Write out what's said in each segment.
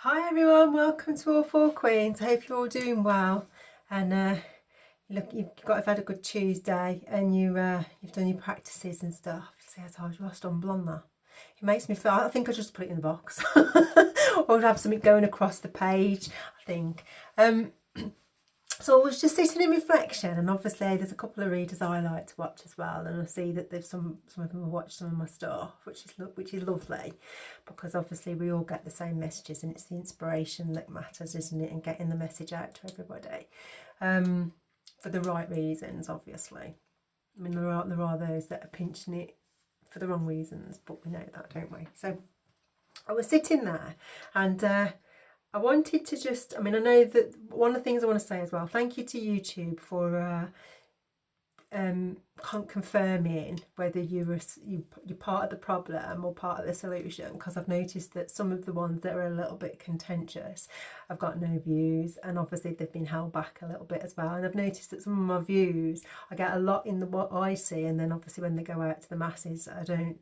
Hi everyone, welcome to All Four Queens. I hope you're all doing well, and look, have had a good Tuesday, and you've done your practices and stuff. See, I told you I stumble on that. It makes me feel. I think I just put it in the box, or have something going across the page. I think. So I was just sitting in reflection, and obviously there's a couple of readers I like to watch as well, and I see that there's some of them have watched some of my stuff, which is lovely, because obviously we all get the same messages, and it's the inspiration that matters, isn't it? And getting the message out to everybody, for the right reasons, obviously. I mean, there are those that are pinching it for the wrong reasons, but we know that, don't we? So I was sitting there, and I wanted to just, I know that one of the things I want to say as well, thank you to YouTube for confirming whether you're part of the problem or part of the solution, because I've noticed that some of the ones that are a little bit contentious I've got no views, and obviously they've been held back a little bit as well, and I've noticed that some of my views I get a lot in the what I see, and then obviously when they go out to the masses they're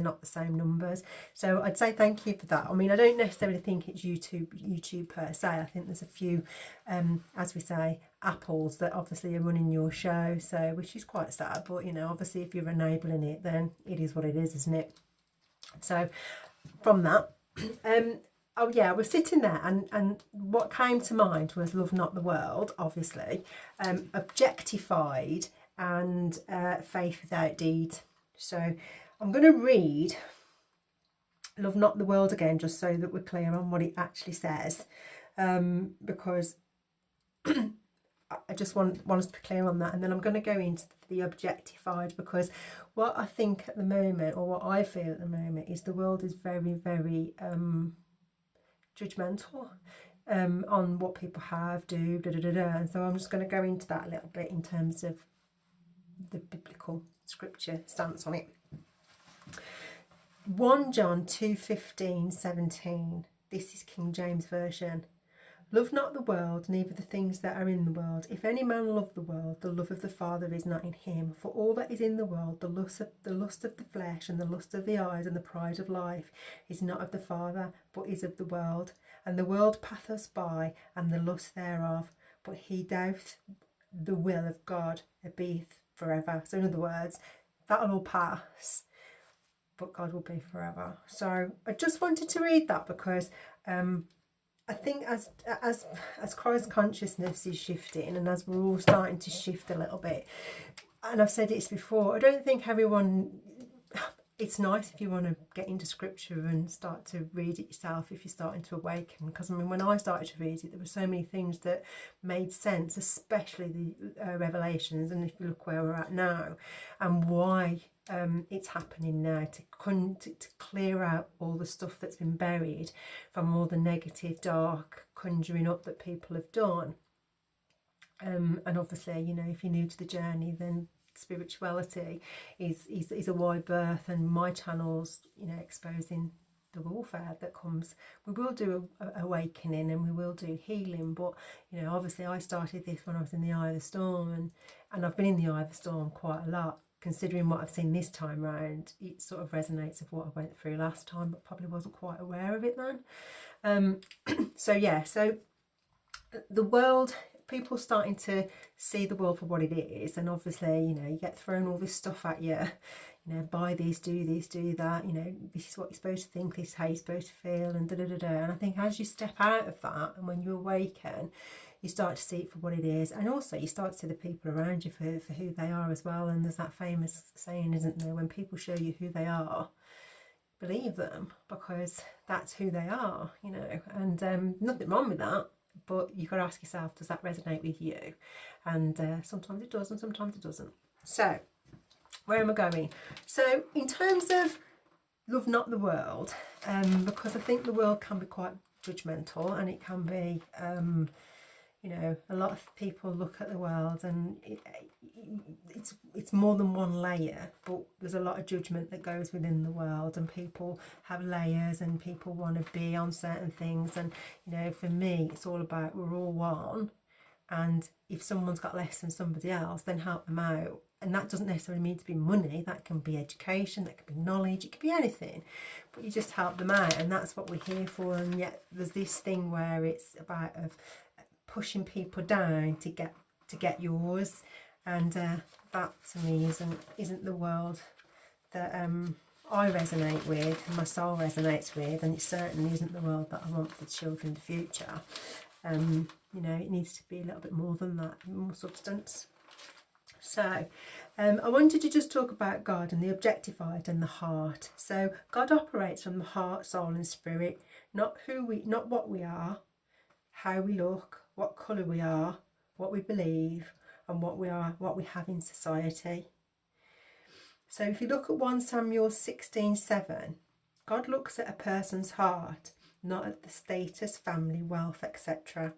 not the same numbers. So I'd say thank you for that. I don't necessarily think it's YouTube per se. I think there's a few as we say, apples that obviously are running your show, so which is quite sad, but obviously if you're enabling it, then it is what it is, isn't it? So from that, oh yeah, I was sitting there, and what came to mind was love not the world, obviously, objectified, and faith without deed. So I'm going to read love not the world again, just so that we're clear on what it actually says, because I just want us to be clear on that, and then I'm going to go into the objectified, because what I think at the moment, or what I feel at the moment, is the world is very, very judgmental on what people have, do, and so I'm just going to go into that a little bit in terms of the biblical scripture stance on it. 1 John 2:15-17. This is King James Version. Love not the world, neither the things that are in the world. If any man love the world, the love of the Father is not in him. For all that is in the world, the lust of the flesh, and the lust of the eyes, and the pride of life, is not of the Father, but is of the world. And the world passeth by, and the lust thereof, but he doeth the will of God abideth forever. So in other words, that'll all pass, but God will be forever. So I just wanted to read that, because I think as Christ consciousness is shifting, and as we're all starting to shift a little bit, and I've said this before, I don't think everyone, it's nice if you want to get into scripture and start to read it yourself if you're starting to awaken, because when I started to read it, there were so many things that made sense, especially the revelations, and if you look where we're at now and why it's happening now, to clear out all the stuff that's been buried from all the negative, dark conjuring up that people have done. And obviously, if you're new to the journey, then spirituality is a wide berth, and my channel's exposing the warfare that comes. We will do a awakening, and we will do healing, but obviously I started this when I was in the eye of the storm, and I've been in the eye of the storm quite a lot. Considering what I've seen this time round, it sort of resonates with what I went through last time, but probably wasn't quite aware of it then. So the world, people starting to see the world for what it is, and obviously you get thrown all this stuff at you, buy this, do that, this is what you're supposed to think, this is how you're supposed to feel, and and I think as you step out of that, and when you awaken, you start to see it for what it is, and also you start to see the people around you for who they are as well. And there's that famous saying, isn't there, when people show you who they are, believe them, because that's who they are, and nothing wrong with that. But you've got to ask yourself, does that resonate with you? And sometimes it does, and sometimes it doesn't. So where am I going? So in terms of love not the world, because I think the world can be quite judgmental, and it can be a lot of people look at the world, and it's more than one layer, but there's a lot of judgment that goes within the world, and people have layers, and people want to be on certain things, and for me it's all about we're all one, and if someone's got less than somebody else, then help them out, And that doesn't necessarily mean to be money. That can be education, that can be knowledge, it could be anything. But you just help them out, and that's what we're here for. And yet there's this thing where it's about of pushing people down to get yours, and that to me isn't the world that I resonate with, and my soul resonates with, and it certainly isn't the world that I want for the children in the future. You know, it needs to be a little bit more than that, more substance. So I wanted to just talk about God and the objectified and the heart. So God operates from the heart, soul and spirit, not what we are, how we look, what colour we are, what we believe, and what we have in society. So if you look at 1 Samuel 16:7, God looks at a person's heart, not at the status, family, wealth, etc.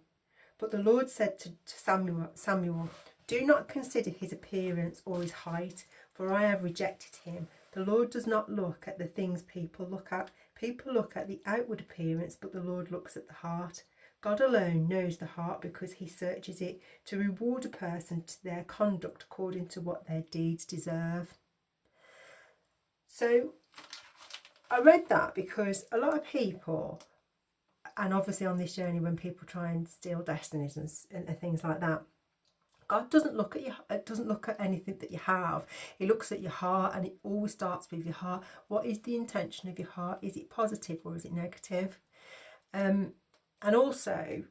But the Lord said to Samuel, do not consider his appearance or his height, for I have rejected him. The Lord does not look at the things people look at. People look at the outward appearance, but the Lord looks at the heart. God alone knows the heart because he searches it to reward a person to their conduct according to what their deeds deserve. So I read that because a lot of people, and obviously on this journey when people try and steal destinies and things like that, God doesn't look at anything that you have. He looks at your heart, and it always starts with your heart. What is the intention of your heart? Is it positive or is it negative? And also,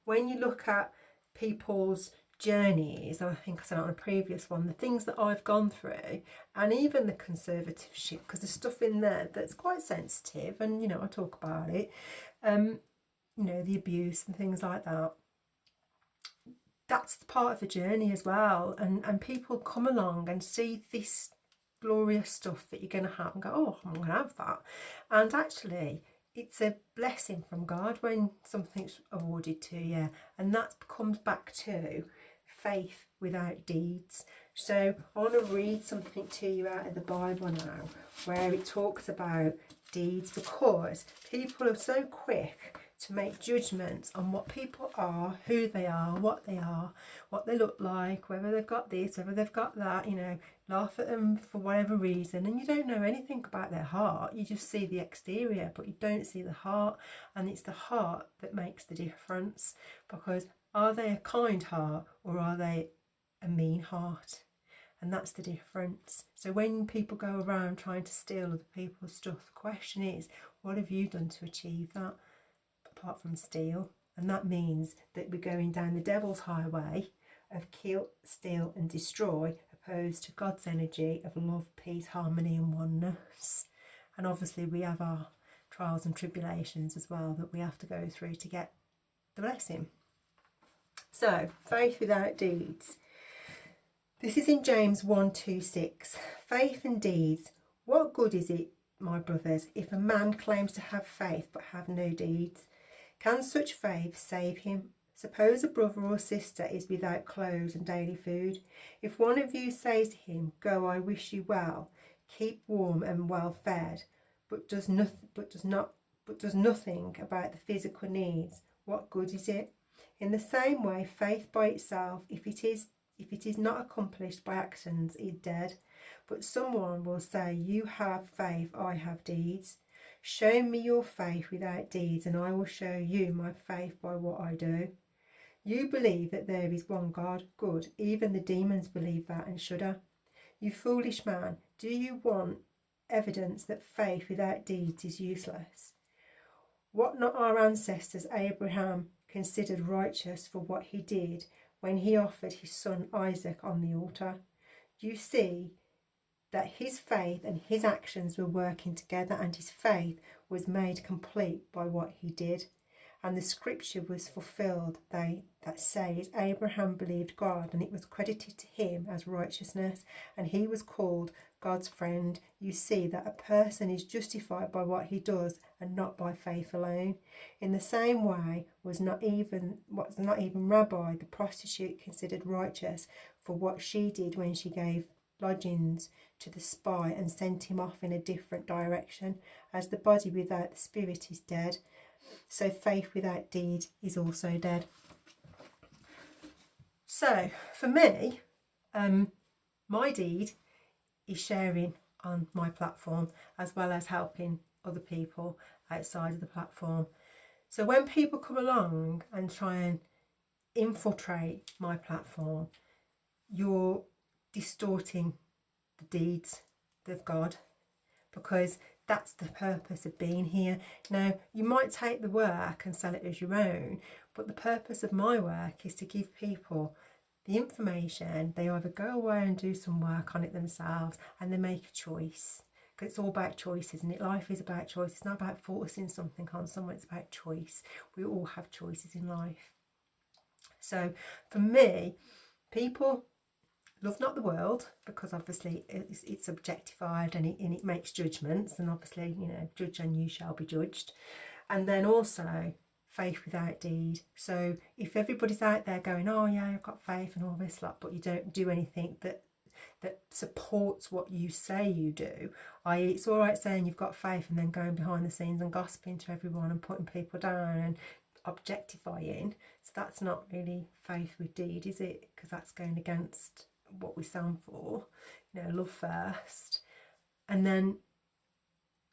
when you look at people's journeys, I think I said it on a previous one, the things that I've gone through, and even the conservative shit, because there's stuff in there that's quite sensitive, and you know, I talk about it, you know, the abuse and things like that. That's part of the journey as well, and people come along and see this glorious stuff that you're going to have and go, oh, I'm going to have that. And actually it's a blessing from God when something's awarded to you, and that comes back to faith without deeds. So I want to read something to you out of the Bible now where it talks about deeds, because people are so quick to make judgments on what people are, who they are, what they look like, whether they've got this, whether they've got that, you know, laugh at them for whatever reason, and you don't know anything about their heart. You just see the exterior, but you don't see the heart, and it's the heart that makes the difference, because are they a kind heart or are they a mean heart? And that's the difference. So when people go around trying to steal other people's stuff, the question is, what have you done to achieve that? Apart from steal. And that means that we're going down the devil's highway of kill, steal and destroy, opposed to God's energy of love, peace, harmony and oneness. And obviously we have our trials and tribulations as well that we have to go through to get the blessing. So faith without deeds. This is in James 1:2-6. Faith and deeds. What good is it, my brothers, if a man claims to have faith but have no deeds? Can such faith save him? Suppose a brother or sister is without clothes and daily food. If one of you says to him, go, I wish you well, keep warm and well fed, but does nothing about the physical needs, what good is it? In the same way, faith by itself, if it is not accomplished by actions, is dead. But someone will say, you have faith, I have deeds. Show me your faith without deeds, and I will show you my faith by what I do. You believe that there is one God, good. Even the demons believe that and shudder. You foolish man, do you want evidence that faith without deeds is useless? What not our ancestors Abraham considered righteous for what he did when he offered his son Isaac on the altar? You see that his faith and his actions were working together, and his faith was made complete by what he did. And the scripture was fulfilled that says, Abraham believed God, and it was credited to him as righteousness, and he was called God's friend. You see that a person is justified by what he does and not by faith alone. In the same way was not even Rabbi, the prostitute, considered righteous for what she did when she gave lodgings to the spy and sent him off in a different direction. As the body without the spirit is dead, so faith without deed is also dead. So for me, my deed is sharing on my platform, as well as helping other people outside of the platform. So when people come along and try and infiltrate my platform, you're distorting the deeds of God, because that's the purpose of being here. Now, you might take the work and sell it as your own, but the purpose of my work is to give people the information. They either go away and do some work on it themselves, and they make a choice. Because it's all about choice, isn't it? Life is about choice. It's not about forcing something on someone. It's about choice. We all have choices in life. So for me, people love not the world, because obviously it's objectified, and it makes judgments, and obviously, you know, judge and you shall be judged. And then also faith without deed. So if everybody's out there going, oh yeah, I've got faith and all this lot, but you don't do anything that supports what you say you do, i.e. it's all right saying you've got faith and then going behind the scenes and gossiping to everyone and putting people down and objectifying. So that's not really faith with deed, is it? Because that's going against what we stand for. You know, love first, and then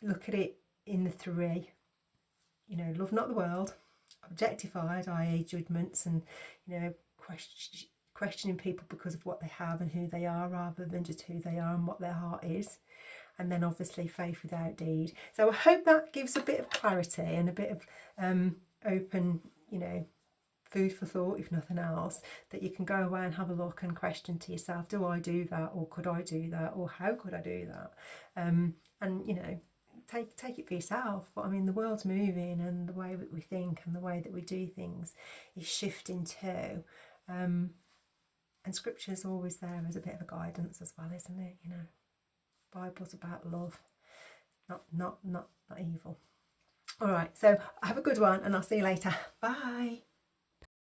look at it in the three. You know, love not the world, objectified, i.e. judgments, and, you know, questioning people because of what they have and who they are, rather than just who they are and what their heart is. And then obviously faith without deed. So I hope that gives a bit of clarity and a bit of open, you know, food for thought, if nothing else, that you can go away and have a look and question to yourself, do I do that, or could I do that, or how could I do that? And, you know, take it for yourself. But I mean, the world's moving, and the way that we think and the way that we do things is shifting too. And scripture's always there as a bit of a guidance as well, isn't it? You know, Bible's about love, not evil. All right, so have a good one, and I'll see you later. Bye.